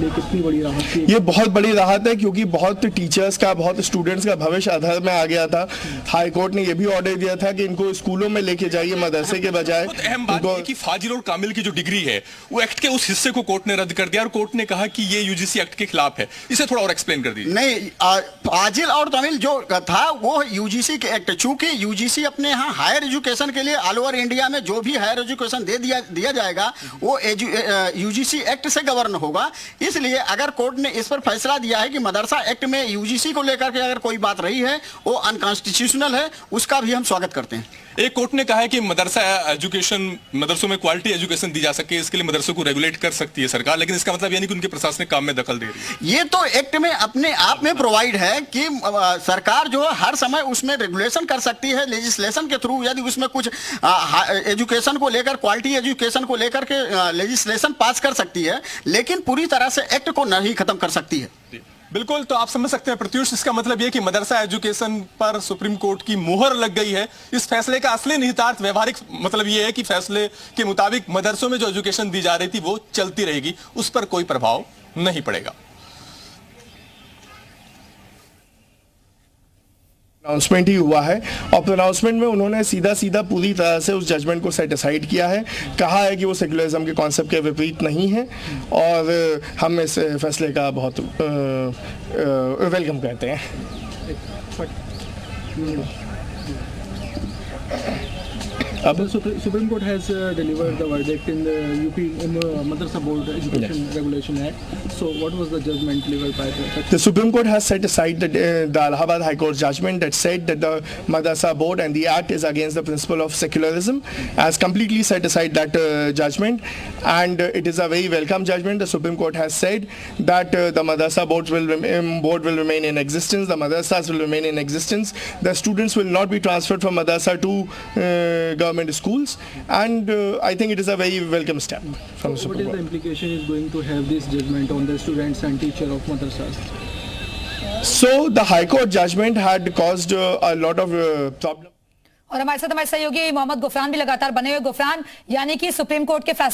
लिए कितनी बड़ी राहत थी? ये बहुत बड़ी राहत है, क्योंकि बहुत टीचर्स का, बहुत स्टूडेंट्स का भविष्य अधर में आ गया था। हाई कोर्ट ने ये भी ऑर्डर दिया था कि इनको स्कूलों में लेके जाइए मदरसे के बजाय। अहम बात है कि फाजिल और कामिल की जो डिग्री है वो एक्ट के उस हिस्से को कोर्ट ने रद्द कर दिया और कोर्ट ने कहा कि ये यूजीसी एक्ट के खिलाफ है। इसे थोड़ा और एक्सप्लेन कर दीजिए। नहीं, फाजिल और कामिल जो था वो यूजीसी के एक्ट, चूंकि यूजीसी अपने यहाँ हायर एजुकेशन के लिए ऑल ओवर इंडिया में जो भी हायर एजुकेशन दिया जाएगा वो यूजीसी एक्ट से गवर्न होगा। इसलिए अगर कोर्ट ने इस पर फैसला दिया है कि मदरसा एक्ट में यूजीसी को लेकर के अगर कोई बात रही है वो अनकॉन्स्टिट्यूशनल है, उसका भी हम स्वागत करते हैं। एक कोर्ट ने कहा है कि मदरसों में क्वालिटी एजुकेशन दी जा सके, इसके लिए मदरसों को रेगुलेट कर सकती है सरकार, लेकिन इसका मतलब यानी कि उनके प्रशासनिक काम में दखल दे रही है। ये तो एक्ट में अपने आप में प्रोवाइड है कि सरकार जो है हर समय उसमें रेगुलेशन कर सकती है लेजिस्लेशन के थ्रू। यदि उसमें कुछ एजुकेशन को लेकर, क्वालिटी एजुकेशन को लेकर के लेजिस्लेशन पास कर सकती है, लेकिन पूरी तरह से एक्ट को नहीं खत्म कर सकती है। बिल्कुल, तो आप समझ सकते हैं प्रत्युष, इसका मतलब यह कि मदरसा एजुकेशन पर सुप्रीम कोर्ट की मुहर लग गई है। इस फैसले का असली निहितार्थ, व्यवहारिक मतलब यह है कि फैसले के मुताबिक मदरसों में जो एजुकेशन दी जा रही थी वो चलती रहेगी, उस पर कोई प्रभाव नहीं पड़ेगा। अनाउंसमेंट ही हुआ है और अनाउंसमेंट में उन्होंने सीधा पूरी तरह से उस जजमेंट को सेट असाइड किया है। कहा है कि वो सेक्युलरिज्म के कॉन्सेप्ट के विपरीत नहीं है और हम इस फैसले का बहुत वेलकम करते हैं। अब Supreme Court has delivered the verdict in the UP Madrasa Board Education Regulation Act. So what was the judgment delivered by the Supreme Court has set aside the Allahabad High Court judgment that said that the Madrasa Board and the Act is against the principle of secularism, has completely set aside that judgment, and it is a very welcome judgment. The Supreme Court has said that the Madrasa board will remain in existence, the Madrasas will remain in existence, the students will not be transferred from Madrasa to government schools, and I think it is a very welcome step from the Supreme Court. What is the implication is going to have this judgment on the students and teacher of madrasas? So the High Court judgment had caused a lot of problem. और हमारे साथ हमारे सहयोगी मोहम्मद गुफरान भी लगातार बने हुए। गुफरान, यानी कि सुप्रीम कोर्ट के फैसले